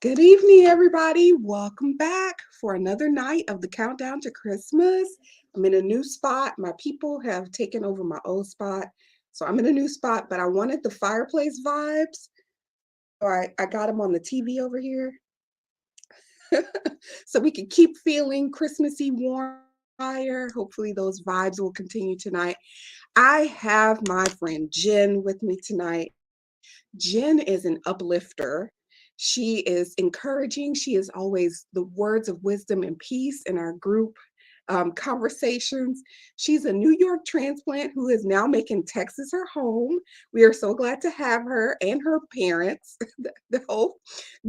Good evening, everybody. Welcome back for another night of the countdown to Christmas. I'm in a new spot. My people have taken over my old spot. So I'm in a new spot, but I wanted the fireplace vibes. So I got them on the TV over here. So we can keep feeling Christmassy warm fire. Hopefully those vibes will continue tonight. I have my friend Jenn with me tonight. Jenn is an uplifter. She is encouraging. She is always the words of wisdom and peace in our group conversations. She's a New York transplant who is now making Texas her home. We are so glad to have her and her parents. The whole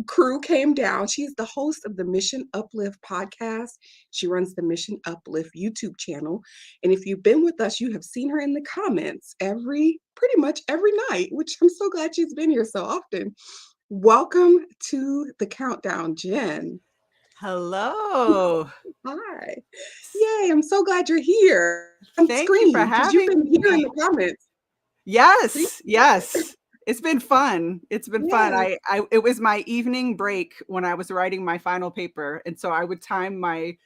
crew came down. She's the host of the Mission Uplift podcast. She runs the Mission Uplift YouTube channel. And if you've been with us, you have seen her in the comments pretty much every night, which I'm so glad she's been here so often. Welcome to the countdown, Jenn. Hello. Hi. Yay, I'm so glad you're here on Thank you for screen because you've having been here in me. the comments. Yes. It's been fun. Yes. It was my evening break when I was writing my final paper, and so I would time my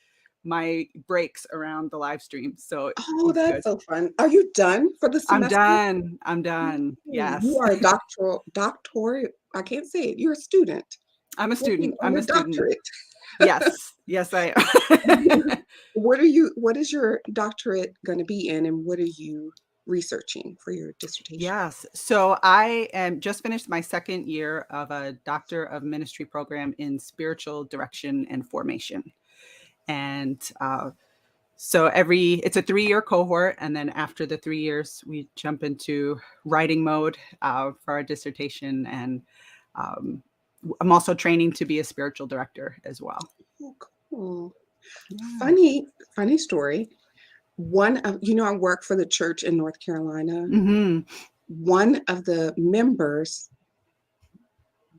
breaks around the live stream. So it Oh, was good. that's so fun. Are you done for the I'm semester? done. I'm done. You Yes. are a doctorate. I can't say it. You're a student I'm a working student. on I'm a your student. doctorate. Yes. Yes, I am. What is your doctorate going to be in, and what are you researching for your dissertation? Yes. So I am just finished my second year of a Doctor of Ministry program in spiritual direction and formation. And so it's a 3-year cohort. And then after the 3 years, we jump into writing mode for our dissertation. And um, I'm also training to be a spiritual director as well. Oh, cool. Yeah. Funny story. I work for the church in North Carolina. Mm-hmm. One of the members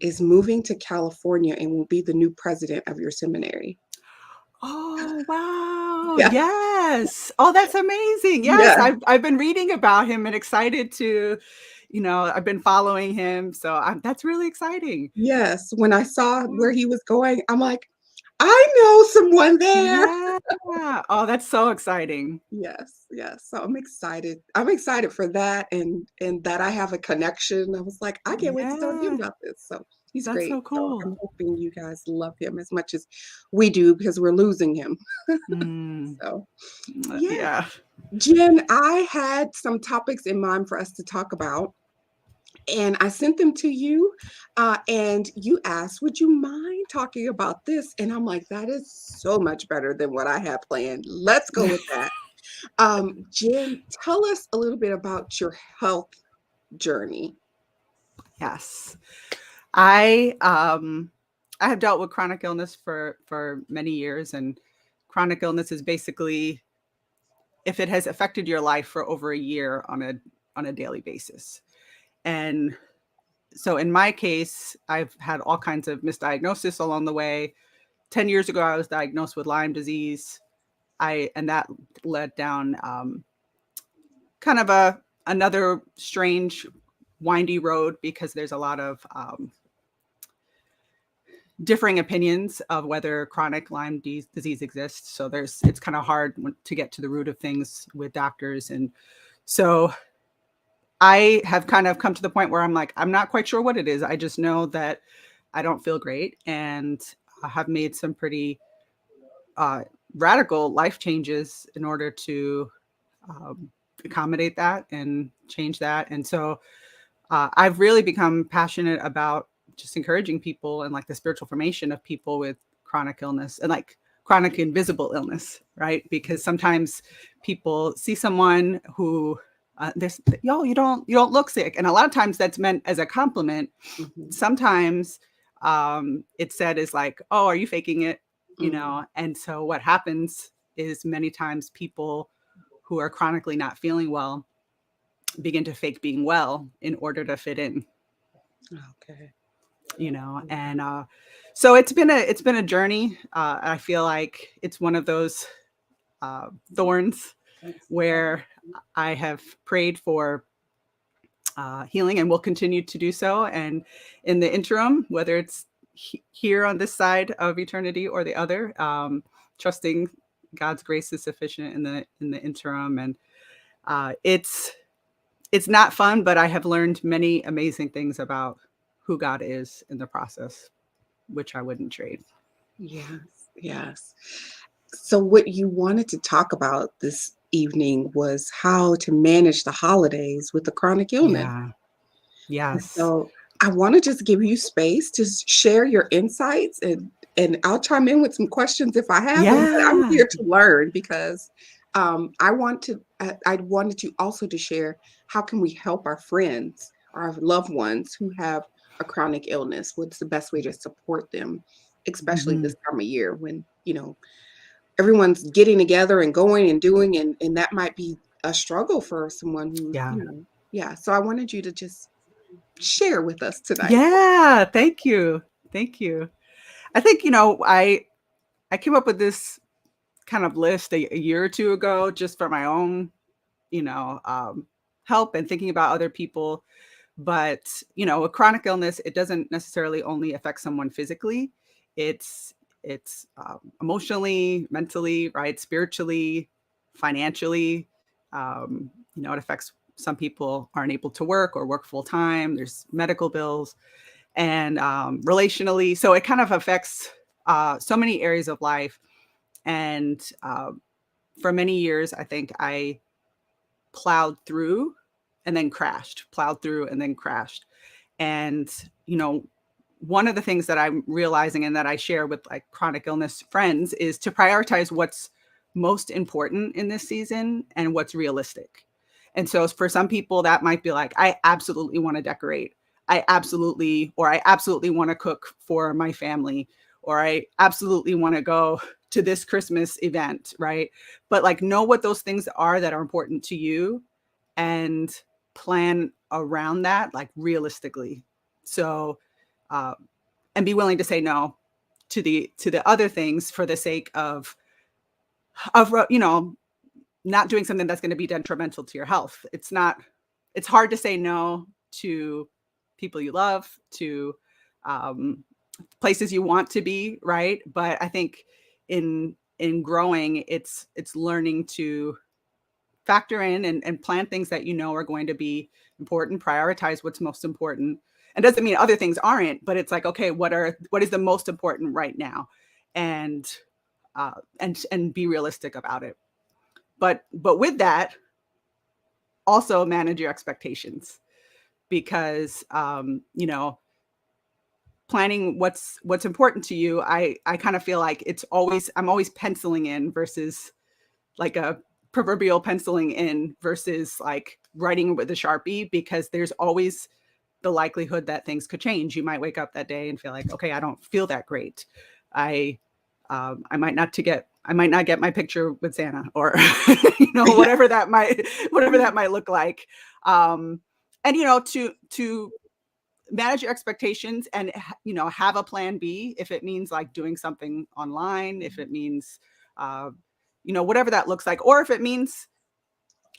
is moving to California and will be the new president of your seminary. Oh, wow. Yeah. Yes. Oh, that's amazing. Yes. Yeah. I've been reading about him and excited to, I've been following him. So that's really exciting. Yes. When I saw where he was going, I'm like, I know someone there. Yeah. Oh, that's so exciting. Yes, yes. So I'm excited. I'm excited for that and that I have a connection. I was like, I can't wait to tell him Yeah. about this. So he's That's great. so So cool. I'm hoping you guys love him as much as we do because we're losing him. Mm, So yeah. yeah. Jenn, I had some topics in mind for us to talk about, and I sent them to you. And you asked, would you mind talking about this? And I'm like, that is so much better than what I had planned. Let's go with that. Jenn, tell us a little bit about your health journey. Yes. I have dealt with chronic illness for many years, and chronic illness is basically if it has affected your life for over a year on a daily basis. And so in my case, I've had all kinds of misdiagnosis along the way. 10 years ago, I was diagnosed with Lyme disease. And that led down kind of another strange, windy road because there's a lot of differing opinions of whether chronic Lyme disease exists. So it's kind of hard to get to the root of things with doctors. And so I have kind of come to the point where I'm like, I'm not quite sure what it is. I just know that I don't feel great, and I have made some pretty radical life changes in order to accommodate that and change that. And so I've really become passionate about just encouraging people and like the spiritual formation of people with chronic illness and like chronic invisible illness, right? Because sometimes people see someone who you don't look sick, and a lot of times that's meant as a compliment. Mm-hmm. Sometimes it's said as like, oh, are you faking it? Mm-hmm. And so what happens is many times people who are chronically not feeling well begin to fake being well in order to fit in, Okay. and so it's been a journey. I feel like it's one of those thorns where I have prayed for healing and will continue to do so. And in the interim, whether it's here on this side of eternity or the other. Trusting God's grace is sufficient in the interim, and it's not fun, but I have learned many amazing things about who God is in the process, which I wouldn't trade. Yes, yes. So what you wanted to talk about this evening was how to manage the holidays with a chronic illness. Yeah. And Yes. so I want to just give you space to share your insights, and I'll chime in with some questions if I have them, but I'm Yeah. here to learn because I wanted to also to share how can we help our friends, our loved ones who have a chronic illness? What's the best way to support them, especially Mhm. this time of year when, everyone's getting together and going and doing, and that might be a struggle for someone who, Yeah. yeah. So I wanted you to just share with us tonight. Yeah. Thank you. Thank you. I think, I came up with this kind of list a year or two ago just for my own, you know, um, help and thinking about other people. But, a chronic illness, it doesn't necessarily only affect someone physically. It's emotionally, mentally, right? Spiritually, financially. It affects some people aren't able to work or work full time. There's medical bills and relationally. So it kind of affects so many areas of life. And for many years, I think I plowed through and then crashed, plowed through and then crashed. And, one of the things that I'm realizing and that I share with like chronic illness friends is to prioritize what's most important in this season and what's realistic. And so for some people that might be like, I absolutely want to decorate. I absolutely want to cook for my family, or I absolutely want to go to this Christmas event, right? But like know what those things are that are important to you and plan around that like realistically. So uh, and be willing to say no to the other things for the sake of not doing something that's going to be detrimental to your health. It's hard to say no to people you love, to um, places you want to be, right? But I think in growing, it's learning to factor in and plan things that are going to be important, prioritize what's most important. And doesn't mean other things aren't, but it's like, okay, what is the most important right now? And and be realistic about it. But with that, also manage your expectations, because planning what's important to you, I kind of feel like I'm always penciling in versus like a proverbial penciling in versus like writing with a Sharpie, because there's always the likelihood that things could change. You might wake up that day and feel like, okay, I don't feel that great. I I might not get my picture with Santa, or Yeah. whatever that might look like. And to manage your expectations and have a plan B if it means like doing something online, if it means uh, whatever that looks like, or if it means,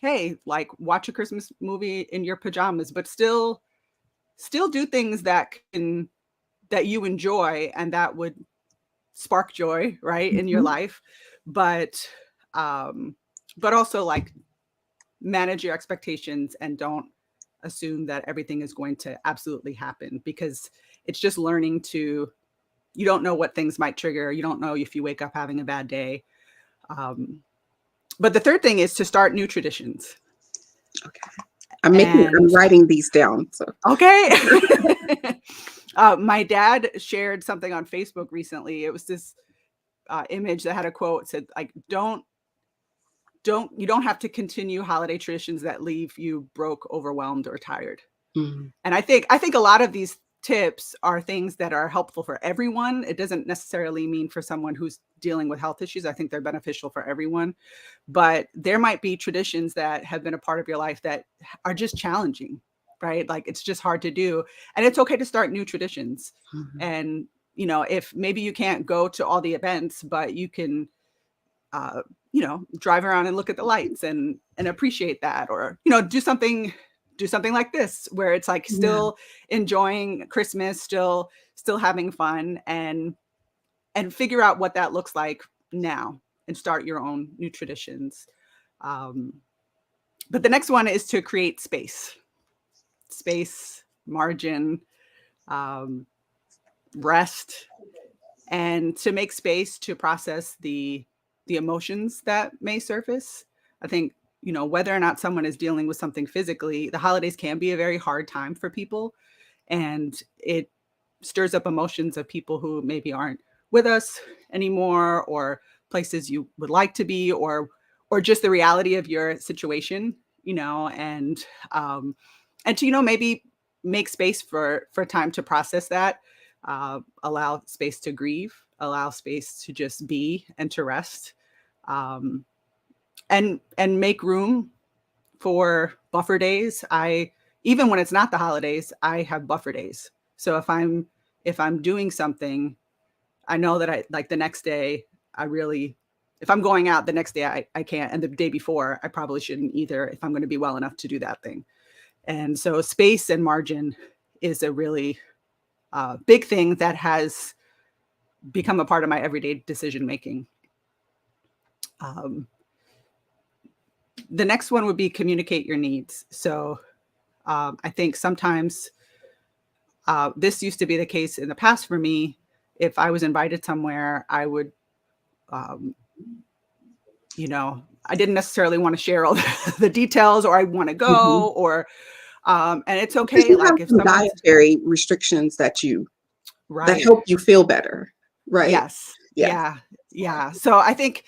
hey, like watch a Christmas movie in your pajamas, but still do things that you enjoy and that would spark joy, right, in your Mhm. life. But um but also like manage your expectations and don't assume that everything is going to absolutely happen, because it's just learning to, you don't know what things might trigger. You don't know if you wake up having a bad day. um but the third thing is to start new traditions. Okay. And I'm writing these down. So okay. My dad shared something on Facebook recently. It was this image that had a quote, said like, you don't have to continue holiday traditions that leave you broke, overwhelmed, or tired. mhm. And I think a lot of these tips are things that are helpful for everyone. It doesn't necessarily mean for someone who's dealing with health issues. I think they're beneficial for everyone. But there might be traditions that have been a part of your life that are just challenging, right? Like it's just hard to do. And it's okay to start new traditions. Mhm. And, if maybe you can't go to all the events, but you can drive around and look at the lights and appreciate that, or do something like this where it's like Yeah. still enjoying Christmas, still still having fun, and figure out what that looks like now and start your own new traditions. Um, but the next one is to create space, margin, um, rest, and to make space to process the emotions that may surface. I think, whether or not someone is dealing with something physically, the holidays can be a very hard time for people, and it stirs up emotions of people who maybe aren't with us anymore, or places you would like to be, or just the reality of your situation, um, and to, maybe make space for time to process that, allow space to grieve, allow space to just be and to rest, um, and make room for buffer days. Even when it's not the holidays, I have buffer days. So if I'm doing something, I know that I like the next day, if I'm going out the next day, I can't. And the day before, I probably shouldn't either, if I'm going to be well enough to do that thing. And so space and margin is a really big thing that has become a part of my everyday decision making. Um, the next one would be communicate your needs. So I think sometimes this used to be the case in the past for me. If I was invited somewhere, I would, um, I didn't necessarily want to share all the details, or I want to Mhm. go, or, and it's Because okay. you have Like if some someone's dietary restrictions that right. help you feel better, right? Yes. Yeah. Yeah. Yeah. So I think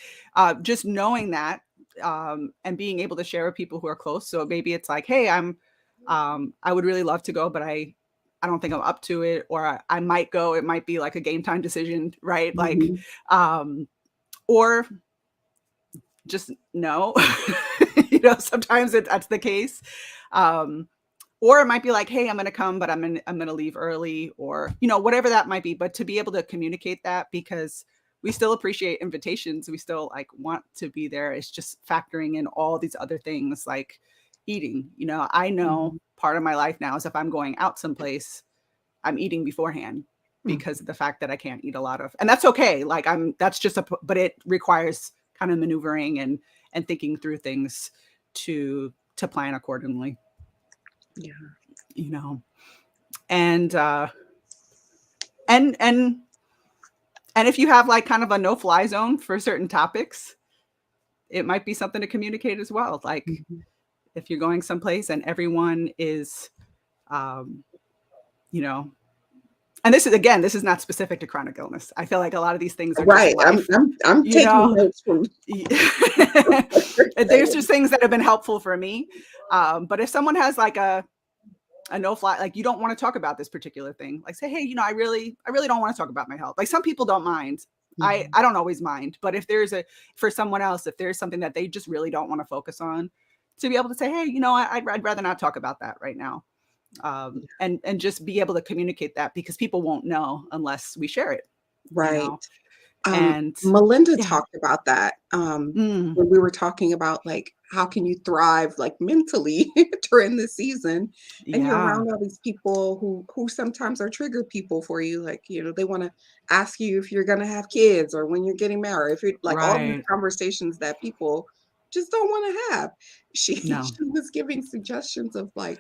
just knowing that, and being able to share with people who are close. So maybe it's like, hey, I would really love to go, but I don't think I'm up to it, or I might go. It might be like a game time decision, right? Like, Mhm. um, or just no. Sometimes that's the case. Um, or it might be like, hey, I'm going to come, but I'm going to leave early, or whatever that might be. But to be able to communicate that, because we still appreciate invitations, we still like want to be there. It's just factoring in all these other things like eating. I know Mhm. part of my life now is if I'm going out someplace, I'm eating beforehand, Mm. because of the fact that I can't eat a lot of, and that's okay. Like that's just but it requires kind of maneuvering and thinking through things to plan accordingly, Yeah. you know, and, and, and, and if you have like kind of a no fly zone for certain topics, it might be something to communicate as well. Like Mhm. if you're going someplace and everyone is, um, you know, and this is not specific to chronic illness. I feel like a lot of these things are just Right. I'm life, I'm I'm you taking know. notes from what you're There's saying. just things that have been helpful for me. But if someone has like a no fly, like you don't want to talk about this particular thing, like say, hey, I really don't want to talk about my health. Like some people don't mind. I Mhm. I don't always mind, but if for someone else, if there's something that they just really don't want to focus on, to be able to say, hey, I'd rather not talk about that right now, and just be able to communicate that, because people won't know unless we share it, you Right. know, and Melinda yeah, talked about that, mm, when we were talking about, like, how can you thrive, like, mentally during the season, and you're yeah, around all these people who sometimes are trigger people for you, like, they wanna ask you if you're gonna have kids or when you're getting married, if you're like, all these right, conversations that people just don't wanna have. She no, she was giving suggestions of, like,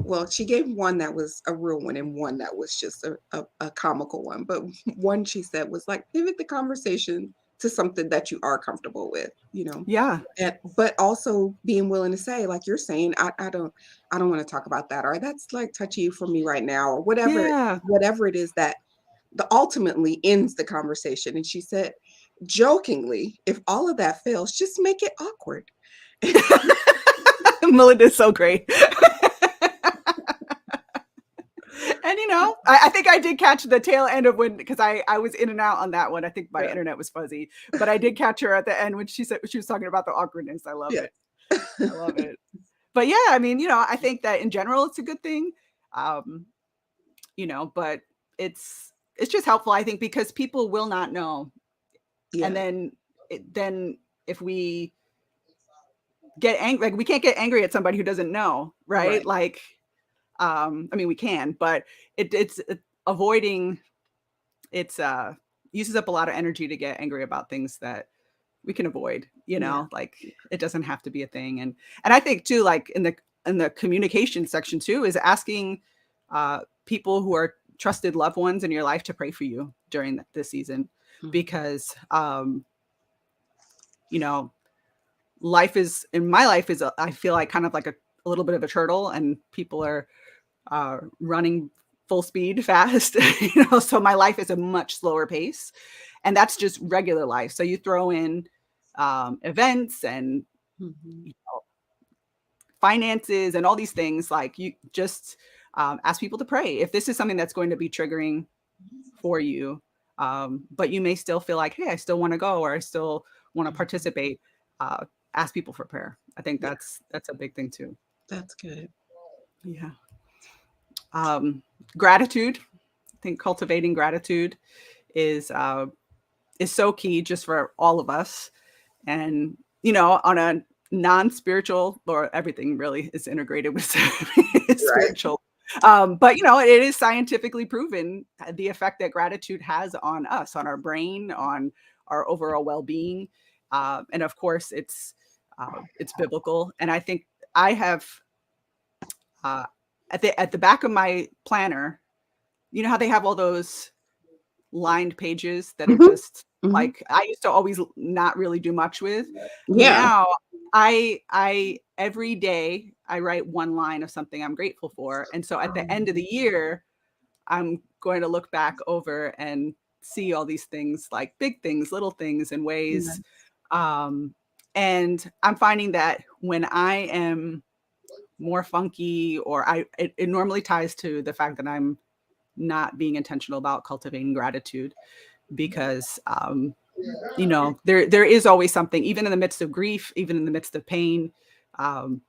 well, she gave one that was a real one and one that was just a comical one, but one she said was like, "Pivot the conversation to something that you are comfortable with," yeah, and but also being willing to say, like you're saying, I don't wanna talk about that," or, "That's, like, touchy for me right now," or yeah. whatever it is that the ultimately ends the conversation, and she said, jokingly, "If all of that fails, just make it awkward." Melinda's so great. And I think I did catch the tail end of when, because I was in and out on that one. I think my Yeah, internet was fuzzy, but I did catch her at the end when she was talking about the awkwardness. I love yeah. it. I love it. But yeah, I mean, I think that in general it's a good thing. Um, but it's just helpful, I think, because people will not know. And Yeah, then if we get angry, like we can't get angry at somebody who doesn't know, right? right. Like, I mean, we can, but it's avoiding it's uses up a lot of energy to get angry about things that we can avoid, Yeah. like it doesn't have to be a thing. And I think too, like in the communication section too, is asking people who are trusted loved ones in your life to pray for you during this season, Mhm. because you know, life is in my life is I feel like kind of like a little bit of a turtle, and people are running full speed fast, so my life is a much slower pace, and that's just regular life. So you throw in events and Mhm. you know, finances and all these things, like you just ask people to pray if this is something that's going to be triggering for you, but you may still feel like, hey, I still want to go, or I still want to Mhm. participate. uh, Ask people for prayer. I think Yeah, that's a big thing too. that's good. Yeah. um, Gratitude. I think cultivating gratitude is so key just for all of us. And on a non-spiritual, or everything really is integrated with Right. spiritual, but it is scientifically proven the effect that gratitude has on us, on our brain, on our overall well-being. And of course it's biblical. And I think I have uh, at the back of my planner, how they have all those lined pages that are Mhm. just Mhm. like I used to always not really do much with. Yeah. Now I every day I write one line of something I'm grateful for. And so at the end of the year, I'm going to look back over and see all these things, like big things, little things, and ways. Yes. Um, and I'm finding that when I am more funky, or it normally ties to the fact that I'm not being intentional about cultivating gratitude, because there is always something, even in the midst of grief, even in the midst of pain. um,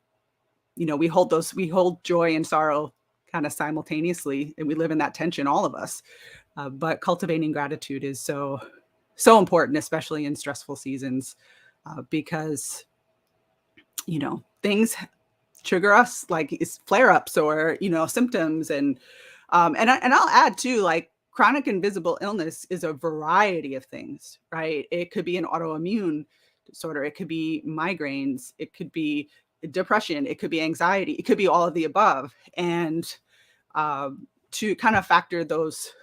we hold joy and sorrow kind of simultaneously, and we live in that tension, all of us. But cultivating gratitude is so important, especially in stressful seasons, because things trigger us, like it's flare-ups or symptoms. And I'll add too, like chronic invisible illness is a variety of things, right? It could be an autoimmune disorder, it could be migraines, it could be depression, it could be anxiety, it could be all of the above. And to kind of factor those,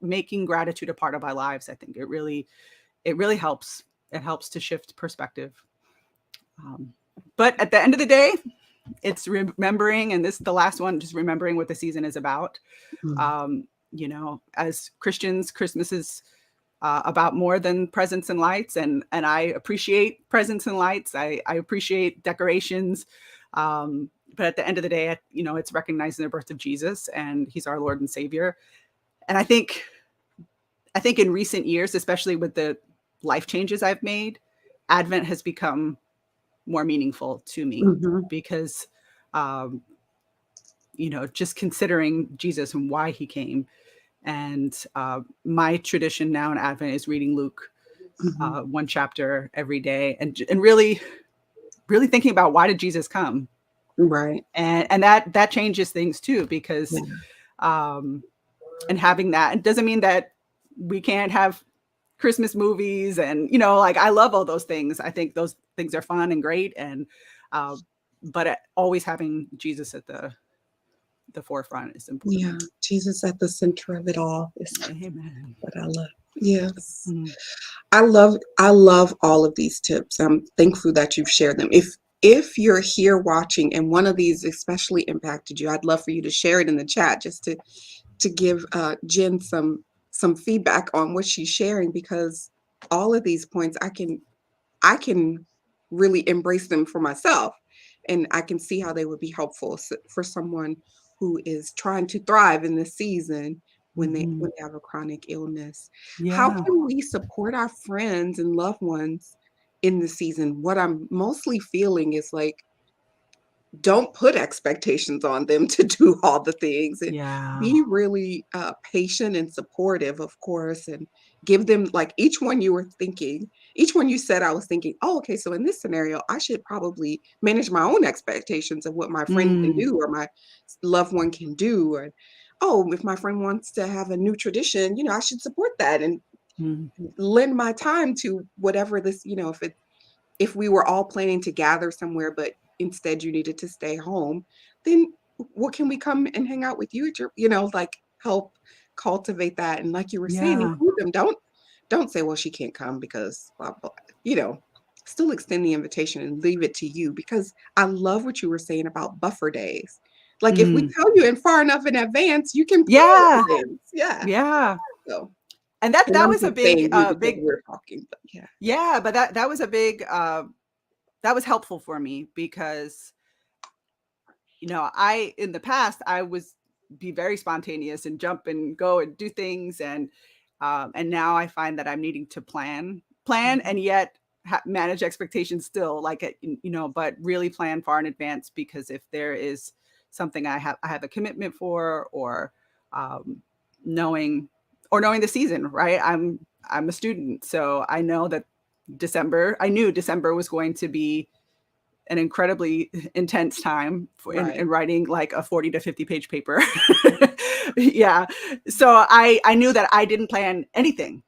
making gratitude a part of our lives, I think it really helps. It helps to shift perspective. um, but at the end of the day, it's remembering, and this is the last one, just remembering what the season is about. Mhm. As Christians, Christmas is about more than presents and lights, and I appreciate presents and lights. I appreciate decorations, but at the end of the day, it's recognizing the birth of Jesus, and He's our Lord and Savior. And I think in recent years, especially with the life changes I've made, Advent has become more meaningful to me, Mhm. because um, just considering Jesus and why He came. And my tradition now in Advent is reading Luke, Mhm. one chapter every day, and really, really thinking about, why did Jesus come? Right. And that changes things too, because Yeah. um, and having that, it doesn't mean that we can't have Christmas movies, and like I love all those things. I think those things are fun and great, and uh, but always having Jesus at the forefront is Yeah. important. Jesus at the center of it all is Amen. what I love. Yes. Mhm. I love all of these tips. I'm thankful that you've shared them. If you're here watching and one of these especially impacted you, I'd love for you to share it in the chat, just to give Jenn some feedback on what she's sharing, because all of these points I can really embrace them for myself, and I can see how they would be helpful for someone who is trying to thrive in this season when they Mhm. when they have a chronic illness. How Yeah. can we support our friends and loved ones in the season? What I'm mostly feeling is like, don't put expectations on them to do all the things, and Yeah. be really patient and supportive, of course, and give them, like, each one you said, I was thinking, oh, okay, so in this scenario I should probably manage my own expectations of what my friend can Mm. do or my loved one can do, oh, if my friend wants to have a new tradition, I should support that and Mm. lend my time to whatever this, if we were all planning to gather somewhere, but instead you needed to stay home, then what can we come and hang out with you at your, like help cultivate that. And like you were saying, Yeah. include them. Don't say, well, she can't come because blah, blah, you know, still extend the invitation and leave it to you, because I love what you were saying about buffer days. Like if we Mm. tell you in far enough in advance, you can Yeah. plan things. Yeah. Yeah. So, And that and that I'm was a just big saying you because big we're talking, but yeah. yeah, but that was a big that was helpful for me because I in the past I was be very spontaneous and jump and go and do things and now I find that I'm needing to plan Mhm. and yet manage expectations still like but really plan far in advance because if there is something I have a commitment for or um, knowing knowing the season, right? I'm a student, so I know that I knew December was going to be an incredibly intense time in Right. writing like a 40 to 50 page paper. Yeah. So I knew that I didn't plan anything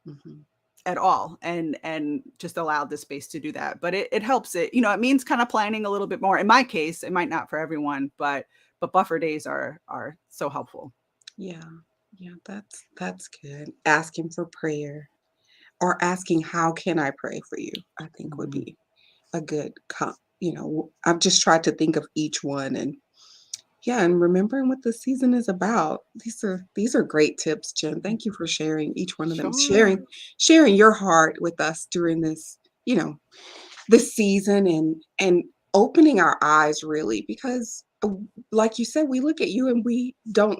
Mhm. at all and just allowed the space to do that. But it helps it means kind of planning a little bit more. In my case, it might not for everyone, but buffer days are so helpful. Yeah. Yeah, that's good. Asking for prayer or asking how can I pray for you, I think would Mhm. be a good I've just tried to think of each one, and yeah, and remembering what the season is about. These are great tips, Jen. Thank you for sharing each one of them. Sure. Sharing your heart with us during this season, and opening our eyes really, because like you said, we look at you and we don't,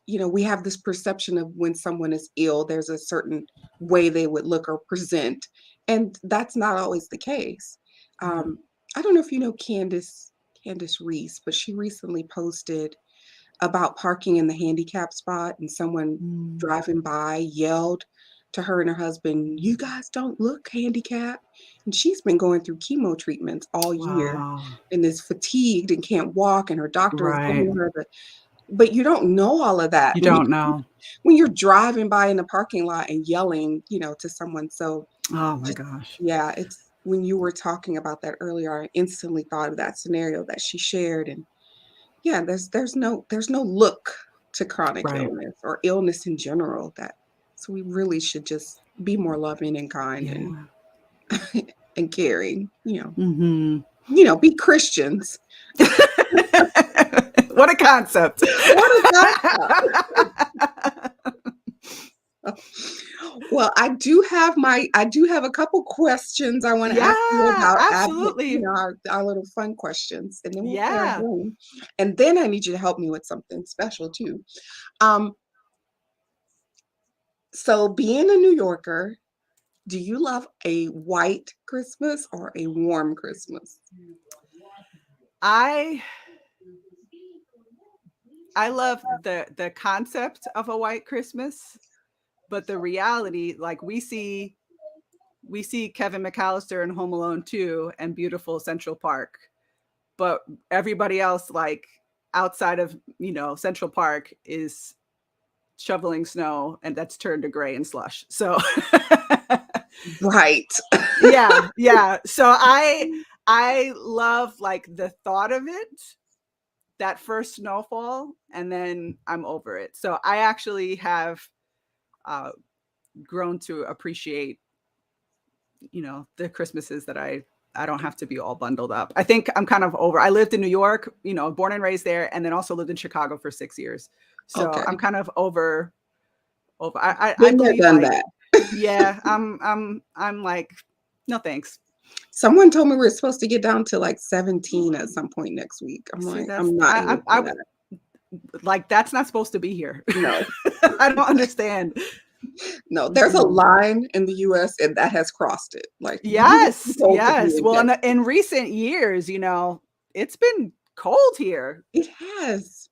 we have this perception of when someone is ill, there's a certain way they would look or present, and that's not always the case. Yeah. I don't know if you know Candace Reese, but she recently posted about parking in the handicap spot, and someone Mm. driving by yelled to her and her husband, "You guys don't look handicapped." And she's been going through chemo treatments all year Wow. and is fatigued and can't walk, and her doctor is Right. giving her but you don't know all of that You don't know. when you're driving by in the parking lot and yelling, to someone. So Oh my just, gosh. yeah, it's when you were talking about that earlier, I instantly thought of that scenario that she shared. And yeah, there's no look to chronic Right. illness or illness in general, that so we really should just be more loving and kind and Yeah. and caring, Mhm. be Christians. What a concept. What is that? Well, I do have a couple questions I want to ask you Yeah, about absolutely. our little fun questions, and then we'll play our Yeah. game. And then I need you to help me with something special too. Um, so being a New Yorker, do you love a white Christmas or a warm Christmas? I I love the concept of a white Christmas, but the reality, like we see Kevin McAllister in Home Alone 2 and beautiful Central Park, but everybody else like outside of, Central Park is shoveling snow and that's turned to gray and slush. So Right. yeah, yeah. So I love like the thought of it, that first snowfall, and then I'm over it. So I actually have uh, grown to appreciate, the Christmases that I don't have to be all bundled up. I think I'm kind of over. I lived in New York, born and raised there, and then also lived in Chicago for 6 years. So I'm Okay. kind of over. I Been there, believe done like, that. yeah, I'm like, no thanks. Someone told me we're supposed to get down to like 17 at some point next week. I'm See, like, that's I'm not here for that. like that's not supposed to be here. No. I don't understand. No, there's a Mm-mm. line in the US and that has crossed it. Like we Yes, supposed to be yes. in Well, Texas. in recent years, it's been cold here. It has.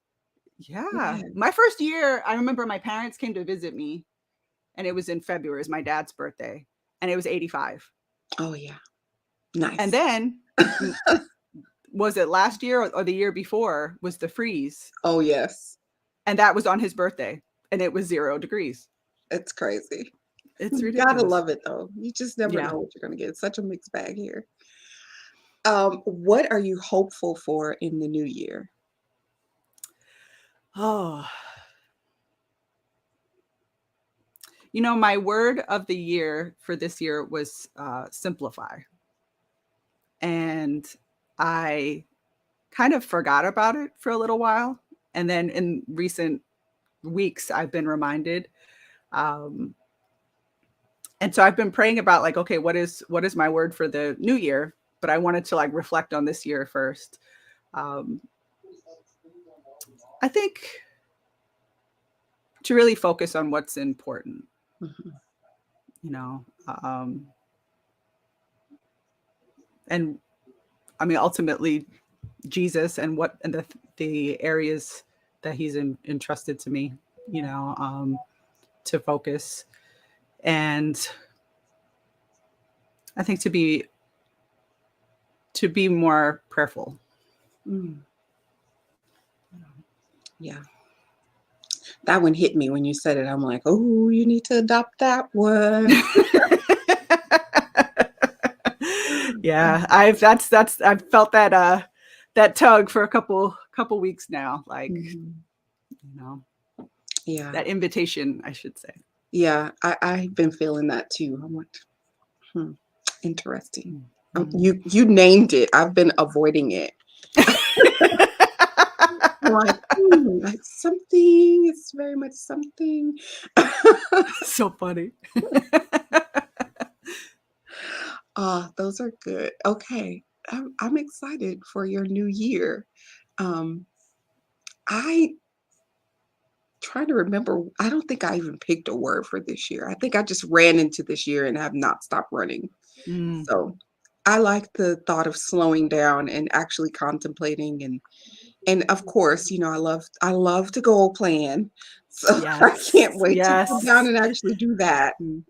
It Yeah. has. My first year, I remember my parents came to visit me, and it was in February, it was my dad's birthday, and it was 85. Oh yeah. And Nice. then was it last year or the year before was the freeze. Oh yes. And that was on his birthday, and it was 0 degrees. It's crazy. It's You gotta ridiculous. love it though. You just never Yeah. know what you're gonna get. It's such a mixed bag here. What are you hopeful for in the new year? Oh, my word of the year for this year was simplify. And I kind of forgot about it for a little while. And then in recent weeks, I've been reminded. Um, and so I've been praying about like, okay, what is my word for the new year? But I wanted to like reflect on this year first. Um, I think to really focus on what's important, Mhm. you know, and I mean, ultimately Jesus and the areas that he's entrusted to me, to focus. And I think to be more prayerful. Mm, yeah. That one hit me when you said it. I'm like, oh, you need to adopt that one. Yeah, I've felt that tug for a couple weeks now, like, Mhm. you know, Yeah. that invitation, I should say. Yeah. I've been feeling that too. I'm like, hmm, interesting. Mhm. You named it. I've been avoiding it. I'm like, it's something. It's very much something. So funny. Those are good. Okay. I'm excited for your new year. Um, I trying to remember. I don't think I even picked a word for this year. I think I just ran into this year and have not stopped running. Mm, So I like the thought of slowing down and actually contemplating and of course, I love to goal plan. So I can't yes, wait to sit down yes. and actually do that and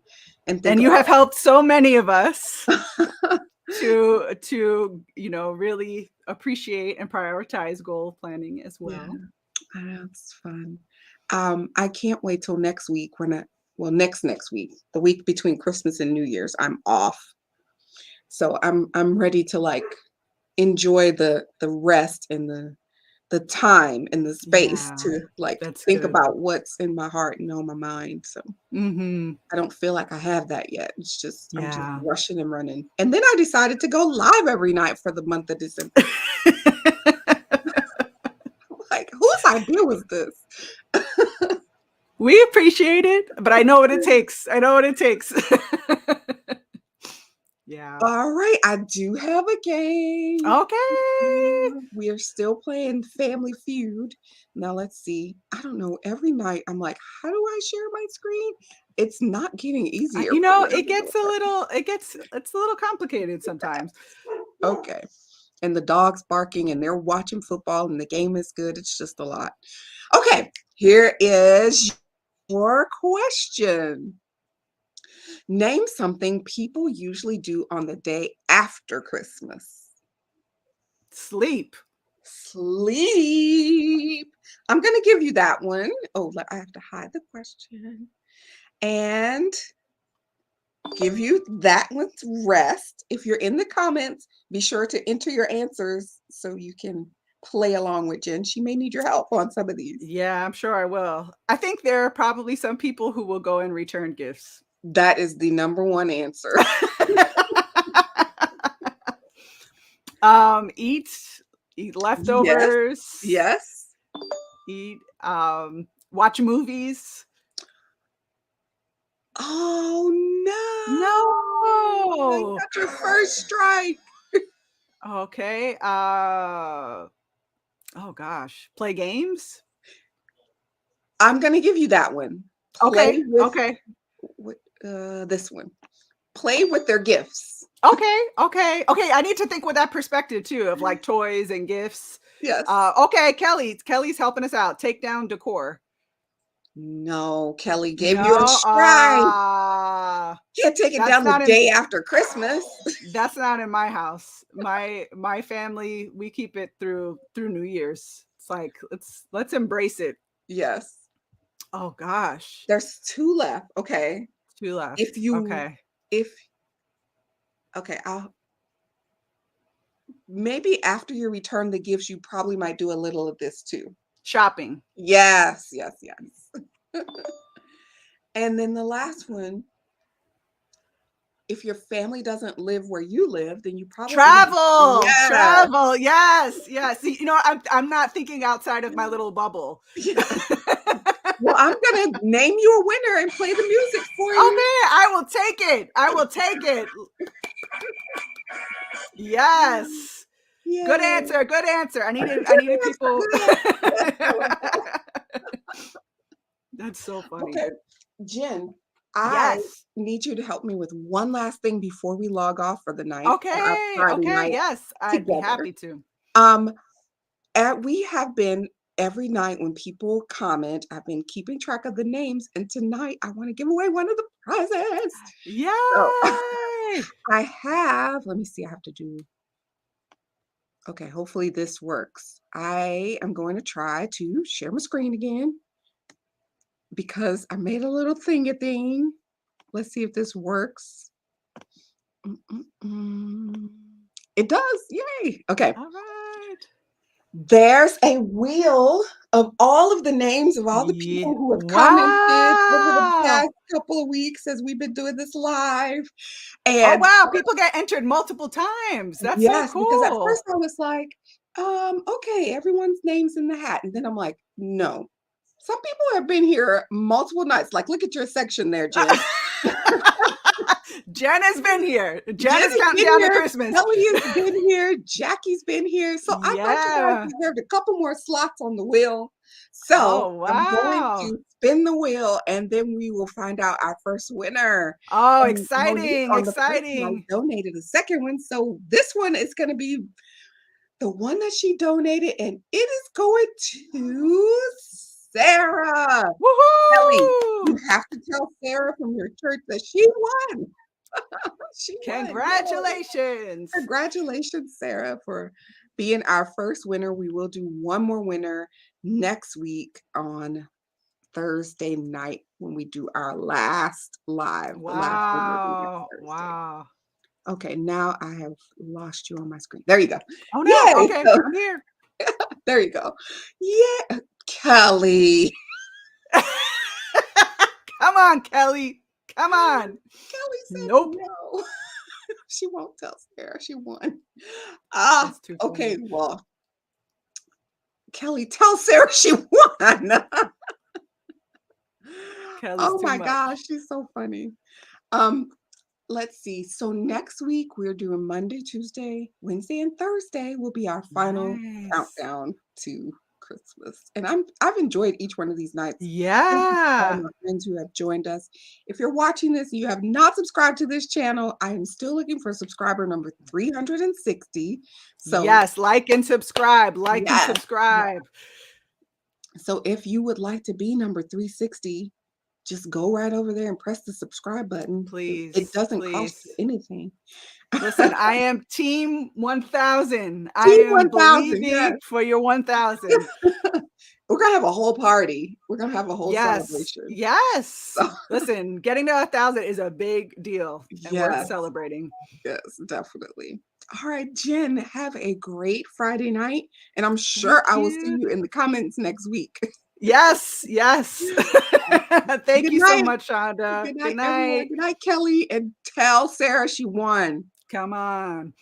think And you have about helped so many of us to really appreciate and prioritize goal planning as yeah, well. that's fun. I can't wait till next week well, next week, the week between Christmas and New Year's, I'm off. So I'm ready to like enjoy the rest and the time and the space Yeah, to like that's think good. about what's in my heart and on my mind. So Hmm. I don't feel like I have that yet. I'm just Yeah. rushing and running. And then I decided to go live every night for the month of December. Like, whose idea was this? We appreciate it, but I know what it takes. I know what it takes. Yeah. All right, I do have a game. Okay. We are still playing Family Feud. Now let's see. I don't know. Every night I'm like, how do I share my screen? It's not getting easier for me. I don't know It's a little complicated sometimes. Okay. And the dog's barking and they're watching football and the game is good. It's just a lot. Okay, here is your question. Name something people usually do on the day after Christmas. Sleep. Sleep. I'm going to give you that one. Oh, I have to hide the question and give you that one's rest. If you're in the comments, be sure to enter your answers so you can play along with Jen. She may need your help on some of these. Yeah, I'm sure I will. I think there are probably some people who will go and return gifts. That is the number one answer. Eat Yes. leftovers, Yes. eat watch movies. Oh no. I No. got your first strike. Okay. Oh gosh. Play games? I'm going to give you that one. Play Okay. Okay. with this one. Play with their gifts. Okay. Okay. Okay. I need to think with that perspective too of like toys and gifts. Yes. Okay, Kelly's helping us out. Take down decor. No, Kelly gave you a No, strike. Can't take it that's down the not in day after Christmas. that's not in my house. My family, we keep it through New Year's. It's like let's embrace it. Yes. Oh gosh. There's 2 left, okay? 2 If left. you Okay. if okay, I'll maybe after you return the gifts, you probably might do a little of this too. Shopping. Yes, yes, yes. And then the last one, if your family doesn't live where you live, then you probably Travel, yeah. travel. Yes, yes. See, I'm not thinking outside of my little bubble. Yeah. Well, I'm gonna name you a winner and play the music for you. Okay, I will take it. I will take it. Yes. Good Yay. answer. Good answer. I Good needed answer, people. good answer. Yes, I love that. That's so funny. Okay, Jen, I Yes. need you to help me with one last thing before we log off for the night, for our Okay. Friday Okay. night Yes, I'd be together. happy to. Um, we have been every night when people comment, I've been keeping track of the names, and tonight I want to give away one of the prizes. So Yay! I have, let me see, I have to do, okay, hopefully this works. I am going to try to share my screen again because I made a little thingy thing. Let's see if this works. Mm. It does. Yay. Okay. All right. There's a wheel of all of the names of all the Yeah. people who have commented over the Wow. past couple of weeks as we've been doing this live. Oh, And wow. People get entered multiple times. That's so yes, because at cool. first I was like, okay, everyone's name's in the hat. And then I'm like, no. Some people have been here multiple nights. Like, look at your section there, Jen. Jen has been here. Jen Jen is has counting been down to here, Christmas. Kelly has been here, Jackie's been here. So I thought you guys Yeah. deserved a couple more slots on the wheel. So Oh, I'm going wow. to spin the wheel and then we will find out our first winner. Oh, And Monique exciting. on the first one Exciting. donated a second one. So this one is going to be the one that she donated, and it is going to Sarah. Kelly, you Woohoo! have to tell Sarah from your church that she won. She won. Yay. Congratulations. Congratulations, Sarah, for being our first winner. We will do one more winner next week on Thursday night when we do our last live. The last one will be next Wow. Thursday. Wow. Okay, now I have lost you on my screen. There you go. Oh, no. Yay! Okay. So, I'm here. there you go. Yeah, Kelly. Come on, Kelly. Come on. Kelly said Nope. no. She won't tell Sarah she won. Ah, That's too okay. funny. Well, Kelly, tell Sarah she won. Kelly's Oh too my much. gosh, she's so funny. Um, let's see. So next week we're doing Monday, Tuesday, Wednesday, and Thursday will be our final Nice. countdown to Christmas. And I've enjoyed each one of these nights. Thank you to all Yeah. my friends who have joined us. If you're watching this and you have not subscribed to this channel, I am still looking for subscriber number 360. So Yes. Like and subscribe. Like and yes. subscribe. So if you would like to be number 360, just go right over there and press the subscribe button. It Please. doesn't cost you Please. anything. Listen, I am team 1000. I Team am 1000, yes. believing for your 1000. We're gonna have a whole party. We're gonna have a whole Yes. celebration. Yes. So Listen, getting to 1000 is a big deal and worth yes, celebrating. yes, definitely. All right, Jen, have a great Friday night, and I'm sure Thank I will see you. you in the comments next week. Yes. Yes. Thank Good you so night. much, Shonda. Good Good night, everyone. night. Good night, Kelly, and tell Sarah she won. Come on.